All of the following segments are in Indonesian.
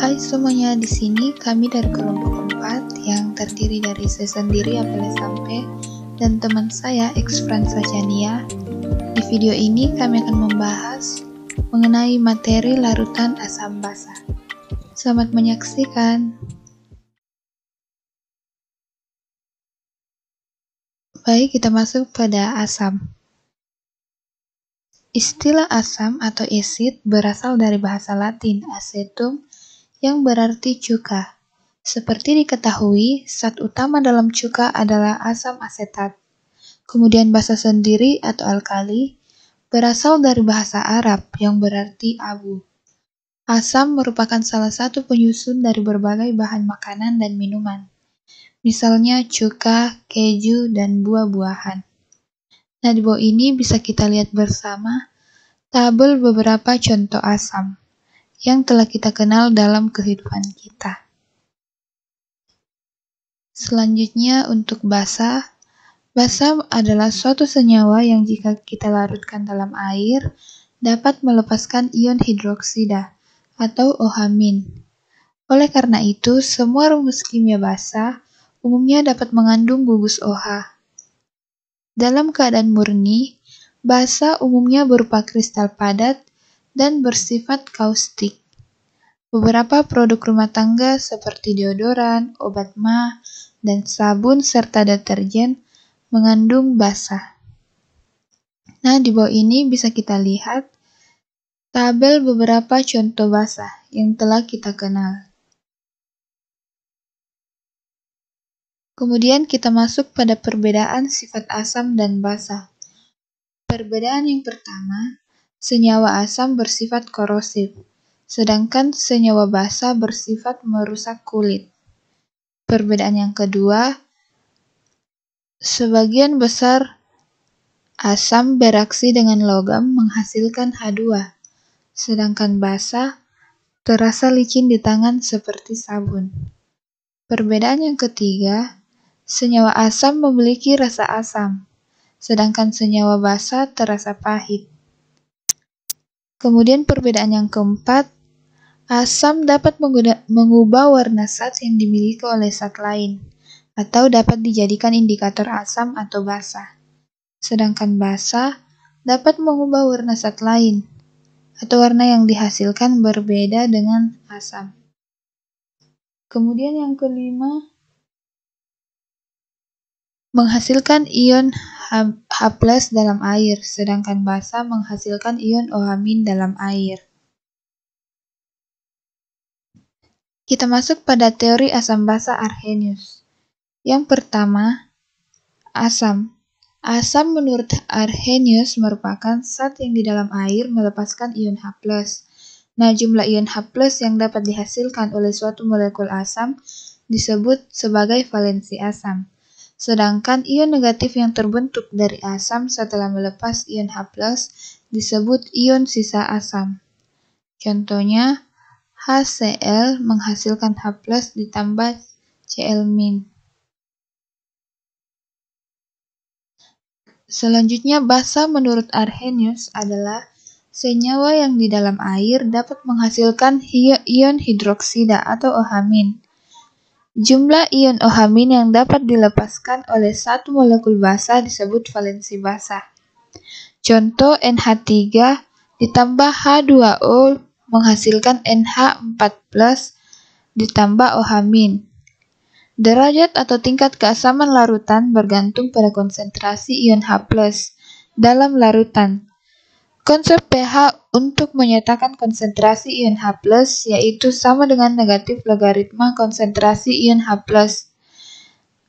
Hai semuanya, di sini kami dari kelompok 4 yang terdiri dari saya sendiri, Apele Sampe, dan teman saya, Fransa Jania. Di video ini kami akan membahas mengenai materi larutan asam basa. Selamat menyaksikan. Baik, kita masuk pada asam. Istilah asam atau acid berasal dari bahasa Latin acetum yang berarti cuka. Seperti diketahui, zat utama dalam cuka adalah asam asetat. Kemudian basa sendiri atau alkali berasal dari bahasa Arab yang berarti abu. Asam merupakan salah satu penyusun dari berbagai bahan makanan dan minuman. Misalnya cuka, keju, dan buah-buahan. Nah, di bawah ini bisa kita lihat bersama tabel beberapa contoh asam yang telah kita kenal dalam kehidupan kita. Selanjutnya untuk basa. Basa adalah suatu senyawa yang jika kita larutkan dalam air dapat melepaskan ion hidroksida atau OH-. Oleh karena itu, semua rumus kimia basa umumnya dapat mengandung gugus OH. Dalam keadaan murni, basa umumnya berupa kristal padat dan bersifat kaustik. Beberapa produk rumah tangga seperti deodoran, obat mah, dan sabun serta deterjen mengandung basa. Nah, di bawah ini bisa kita lihat tabel beberapa contoh basa yang telah kita kenal. Kemudian kita masuk pada perbedaan sifat asam dan basa. Perbedaan yang pertama, senyawa asam bersifat korosif, sedangkan senyawa basa bersifat merusak kulit. Perbedaan yang kedua, sebagian besar asam bereaksi dengan logam menghasilkan H2, sedangkan basa terasa licin di tangan seperti sabun. Perbedaan yang ketiga, senyawa asam memiliki rasa asam, sedangkan senyawa basa terasa pahit. Kemudian perbedaan yang keempat, asam dapat mengubah warna zat yang dimiliki oleh zat lain, atau dapat dijadikan indikator asam atau basa. Sedangkan basa dapat mengubah warna zat lain, atau warna yang dihasilkan berbeda dengan asam. Kemudian yang kelima, menghasilkan ion H+ dalam air, sedangkan basa menghasilkan ion OH- dalam air. Kita masuk pada teori asam basa Arrhenius. Yang pertama, asam. Asam menurut Arrhenius merupakan zat yang di dalam air melepaskan ion H+. Nah, jumlah ion H+ yang dapat dihasilkan oleh suatu molekul asam disebut sebagai valensi asam. Sedangkan ion negatif yang terbentuk dari asam setelah melepas ion H+ disebut ion sisa asam. Contohnya, HCl menghasilkan H+ ditambah Cl-. Selanjutnya, basa menurut Arrhenius adalah senyawa yang di dalam air dapat menghasilkan ion hidroksida atau OH-. Jumlah ion OH- yang dapat dilepaskan oleh satu molekul basa disebut valensi basa. Contoh NH3 ditambah H2O menghasilkan NH4+ ditambah OH-. Derajat atau tingkat keasaman larutan bergantung pada konsentrasi ion H+ dalam larutan. Konsep pH untuk menyatakan konsentrasi ion H+ yaitu sama dengan negatif logaritma konsentrasi ion H+,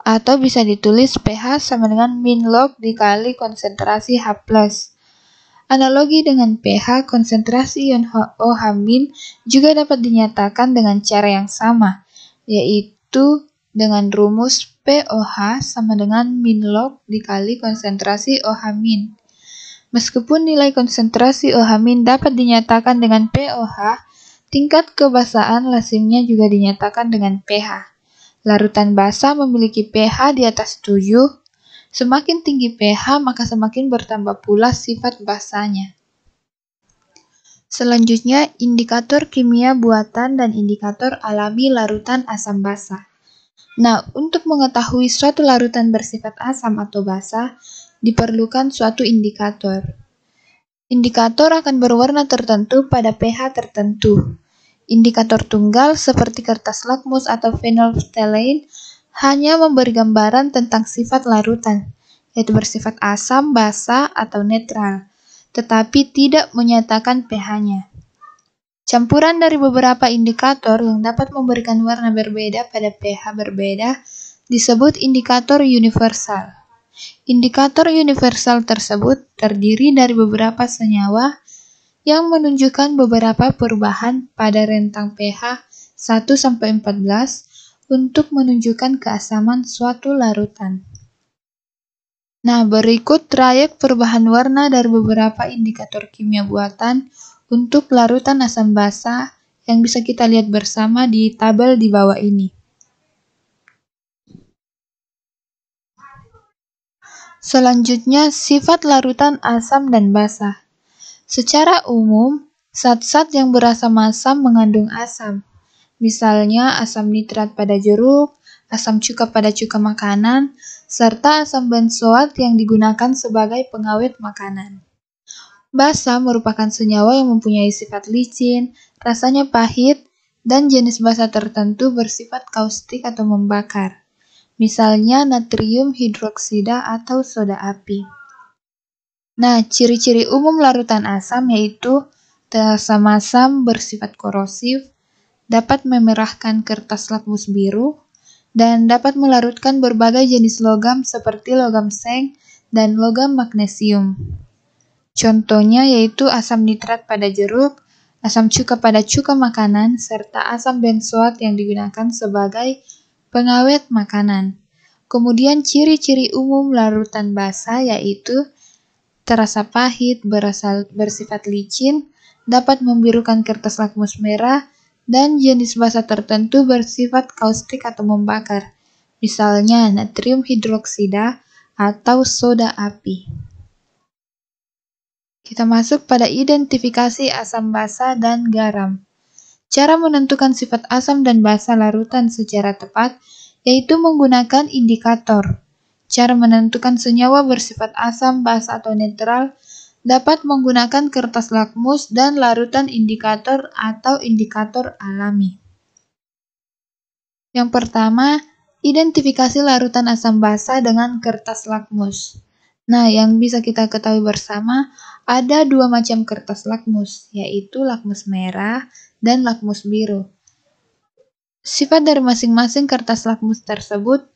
atau bisa ditulis pH sama dengan min log dikali konsentrasi H+. Analogi dengan pH, konsentrasi ion OH- juga dapat dinyatakan dengan cara yang sama, yaitu dengan rumus pOH sama dengan min log dikali konsentrasi OH-. Meskipun nilai konsentrasi OH- dapat dinyatakan dengan pOH, tingkat kebasaan lazimnya juga dinyatakan dengan pH. Larutan basa memiliki pH di atas 7. Semakin tinggi pH, maka semakin bertambah pula sifat basanya. Selanjutnya, indikator kimia buatan dan indikator alami larutan asam basa. Nah, untuk mengetahui suatu larutan bersifat asam atau basa, diperlukan suatu indikator. Indikator akan berwarna tertentu pada pH tertentu. Indikator tunggal seperti kertas lakmus atau phenolphthalein hanya memberi gambaran tentang sifat larutan, yaitu bersifat asam, basa, atau netral, tetapi tidak menyatakan pH-nya. Campuran dari beberapa indikator yang dapat memberikan warna berbeda pada pH berbeda disebut indikator universal. Indikator universal tersebut terdiri dari beberapa senyawa yang menunjukkan beberapa perubahan pada rentang pH 1-14 untuk menunjukkan keasaman suatu larutan. Nah, berikut trayek perubahan warna dari beberapa indikator kimia buatan untuk larutan asam basa yang bisa kita lihat bersama di tabel di bawah ini. Selanjutnya, sifat larutan asam dan basa. Secara umum, zat-zat yang berasam asam mengandung asam. Misalnya asam nitrat pada jeruk, asam cuka pada cuka makanan, serta asam benzoat yang digunakan sebagai pengawet makanan. Basa merupakan senyawa yang mempunyai sifat licin, rasanya pahit, dan jenis basa tertentu bersifat kaustik atau membakar. Misalnya natrium hidroksida atau soda api. Nah, ciri-ciri umum larutan asam yaitu asam-asam bersifat korosif, dapat memerahkan kertas lakmus biru, dan dapat melarutkan berbagai jenis logam seperti logam seng dan logam magnesium. Contohnya yaitu asam nitrat pada jeruk, asam cuka pada cuka makanan, serta asam benzoat yang digunakan sebagai pengawet makanan. Kemudian ciri-ciri umum larutan basa yaitu terasa pahit, bersifat licin, dapat membirukan kertas lakmus merah, dan jenis basa tertentu bersifat kaustik atau membakar, misalnya natrium hidroksida atau soda api. Kita masuk pada identifikasi asam basa dan garam. Cara menentukan sifat asam dan basa larutan secara tepat yaitu menggunakan indikator. Cara menentukan senyawa bersifat asam, basa, atau netral dapat menggunakan kertas lakmus dan larutan indikator atau indikator alami. Yang pertama, identifikasi larutan asam basa dengan kertas lakmus. Nah, yang bisa kita ketahui bersama, ada dua macam kertas lakmus, yaitu lakmus merah dan lakmus biru. Sifat dari masing-masing kertas lakmus tersebut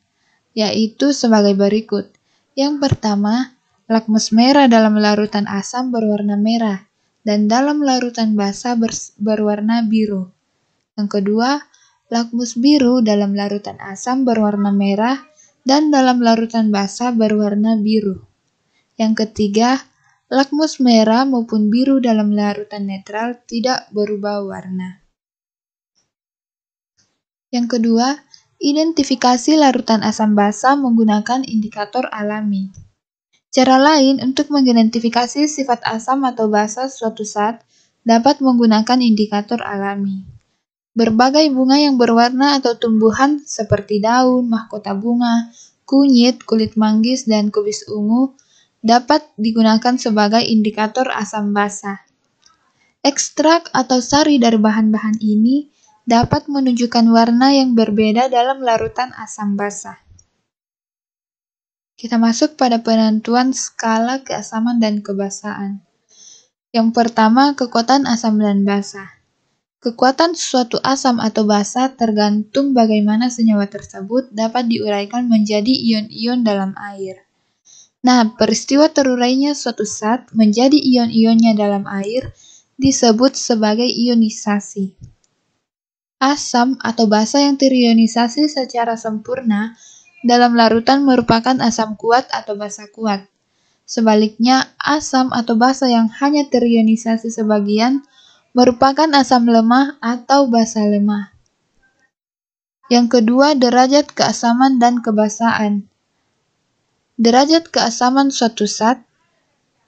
yaitu sebagai berikut. Yang pertama, lakmus merah dalam larutan asam berwarna merah dan dalam larutan basa berwarna biru. Yang kedua, lakmus biru dalam larutan asam berwarna merah dan dalam larutan basa berwarna biru. Yang ketiga, lakmus merah maupun biru dalam larutan netral tidak berubah warna. Yang kedua, identifikasi larutan asam basa menggunakan indikator alami. Cara lain untuk mengidentifikasi sifat asam atau basa suatu zat dapat menggunakan indikator alami. Berbagai bunga yang berwarna atau tumbuhan seperti daun, mahkota bunga, kunyit, kulit manggis, dan kubis ungu dapat digunakan sebagai indikator asam basa. Ekstrak atau sari dari bahan-bahan ini dapat menunjukkan warna yang berbeda dalam larutan asam basa. Kita masuk pada penentuan skala keasaman dan kebasaan. Yang pertama, kekuatan asam dan basa. Kekuatan suatu asam atau basa tergantung bagaimana senyawa tersebut dapat diuraikan menjadi ion-ion dalam air. Nah, peristiwa terurainya suatu zat menjadi ion-ionnya dalam air disebut sebagai ionisasi. Asam atau basa yang terionisasi secara sempurna dalam larutan merupakan asam kuat atau basa kuat. Sebaliknya, asam atau basa yang hanya terionisasi sebagian merupakan asam lemah atau basa lemah. Yang kedua, derajat keasaman dan kebasaan. Derajat keasaman suatu zat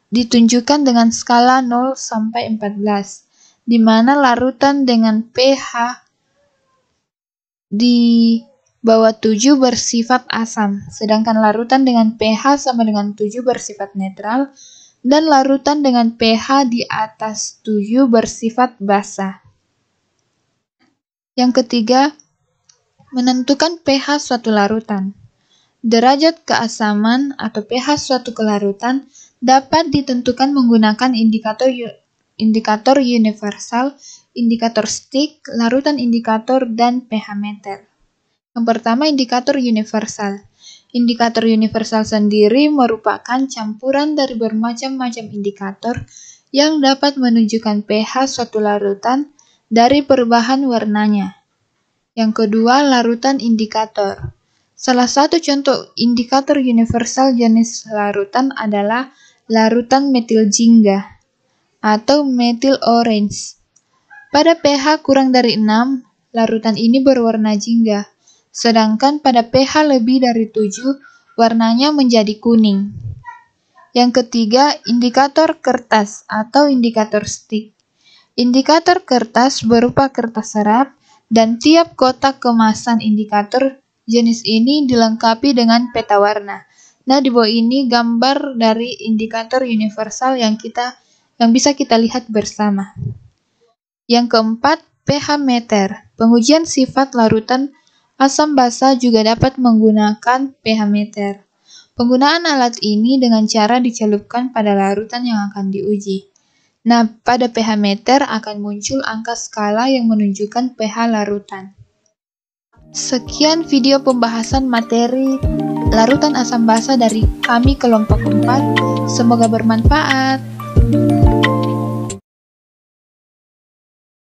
ditunjukkan dengan skala 0 sampai 14. di mana larutan dengan pH di bawah 7 bersifat asam, sedangkan larutan dengan pH sama dengan 7 bersifat netral, dan larutan dengan pH di atas 7 bersifat basa. Yang ketiga, menentukan pH suatu larutan. Derajat keasaman atau pH suatu kelarutan dapat ditentukan menggunakan indikator universal, indikator stick, larutan indikator, dan pH meter. Yang pertama, indikator universal. Indikator universal sendiri merupakan campuran dari bermacam-macam indikator yang dapat menunjukkan pH suatu larutan dari perubahan warnanya. Yang kedua, larutan indikator. Salah satu contoh indikator universal jenis larutan adalah larutan metil jingga atau metil orange. Pada pH kurang dari 6, larutan ini berwarna jingga, sedangkan pada pH lebih dari 7, warnanya menjadi kuning. Yang ketiga, indikator kertas atau indikator stick. Indikator kertas berupa kertas serap, dan tiap kotak kemasan indikator jenis ini dilengkapi dengan peta warna. Nah, di bawah ini gambar dari indikator universal yang bisa kita lihat bersama. Yang keempat, pH meter. Pengujian sifat larutan asam basa juga dapat menggunakan pH meter. Penggunaan alat ini dengan cara dicelupkan pada larutan yang akan diuji. Nah, pada pH meter akan muncul angka skala yang menunjukkan pH larutan. Sekian video pembahasan materi larutan asam basa dari kami kelompok 4. Semoga bermanfaat.